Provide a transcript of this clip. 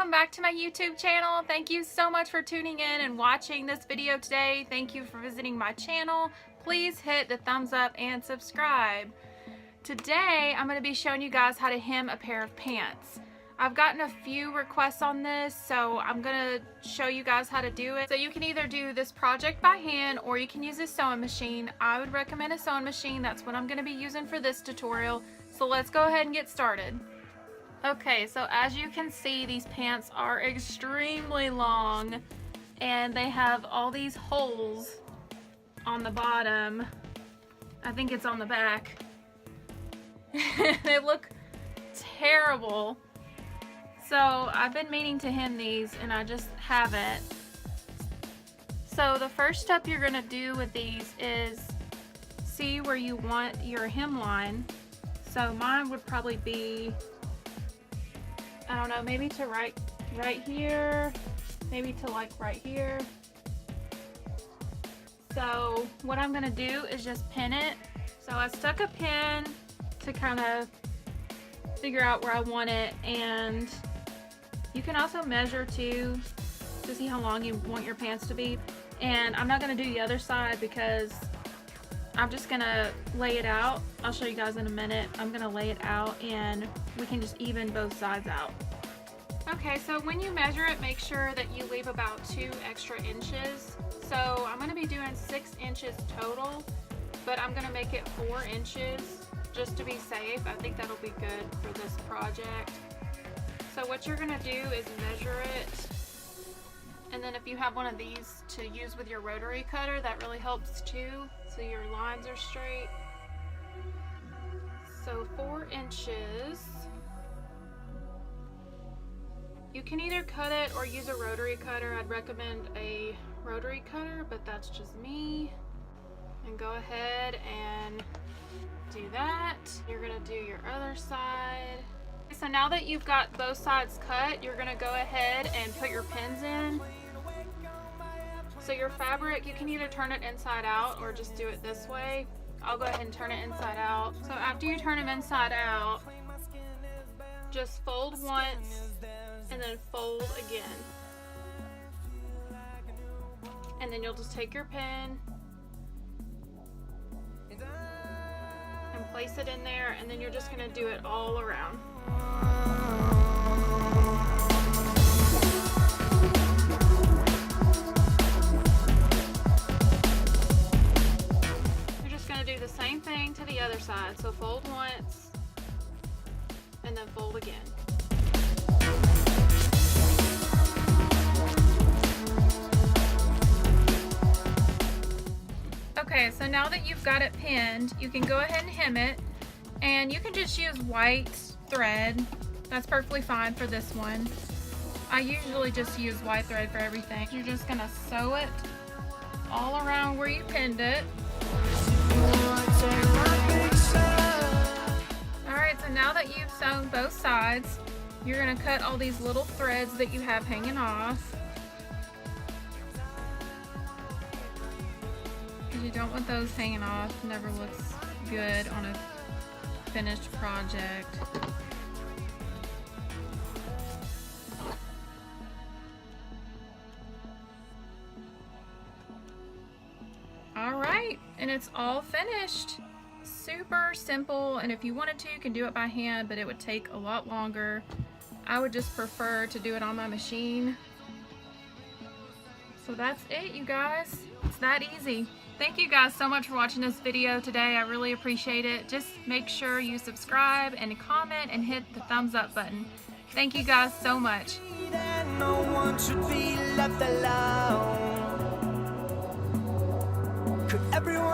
welcome back to my YouTube channel. Thank you so much for tuning in and watching this video today. Thank you for visiting my channel. Please hit the thumbs up and subscribe. Today I'm going to be showing you guys how to hem a pair of pants. I've gotten a few requests on this, so I'm going to show you guys how to do it. So you can either do this project by hand or you can use a sewing machine. I would recommend a sewing machine. That's what I'm going to be using for this tutorial. So let's go ahead and get started. Okay, so as you can see, these pants are extremely long and they have all these holes on the bottom. I think it's on the back. They look terrible. So I've been meaning to hem these and I just haven't. So the first step you're gonna do with these is see where you want your hemline. So mine would probably be, I don't know, maybe to right here, maybe to like right here. So what I'm gonna do is just pin it. So I stuck a pin to kind of figure out where I want it, and you can also measure too to see how long you want your pants to be. And I'm not gonna do the other side because I'm just gonna lay it out. I'll show you guys in a minute. I'm gonna lay it out and we can just even both sides out. Okay, so when you measure it, make sure that you leave about 2 extra inches. So I'm gonna be doing 6 inches total, but I'm gonna make it 4 inches just to be safe. I think that'll be good for this project. So what you're gonna do is measure it, and then if you have one of these to use with your rotary cutter, that really helps too, so your lines are straight. So 4 inches. You can either cut it or use a rotary cutter. I'd recommend a rotary cutter, but that's just me. And go ahead and do that. You're gonna do your other side. So now that you've got both sides cut, you're gonna go ahead and put your pins in. So your fabric, you can either turn it inside out or just do it this way. I'll go ahead and turn it inside out. So after you turn them inside out, just fold once and then fold again. And then you'll just take your pin and place it in there, and then you're just gonna do it all around. You're just gonna do the same thing to the other side. So fold once and then fold again. Okay, so now that you've got it pinned, you can go ahead and hem it, and you can just use white thread. That's perfectly fine for this one. I usually just use white thread for everything. You're just gonna sew it all around where you pinned it. Alright, so now that you've sewn both sides, you're gonna cut all these little threads that you have hanging off. You don't want those hanging off. Never looks good on a finished project. Alright, and it's all finished. Super simple, and if you wanted to, you can do it by hand, but it would take a lot longer. I would just prefer to do it on my machine. So that's it, you guys. It's that easy. Thank you guys so much for watching this video today. I really appreciate it. Just make sure you subscribe and comment and hit the thumbs up button. Thank you guys so much. No one should be left alone. Could everyone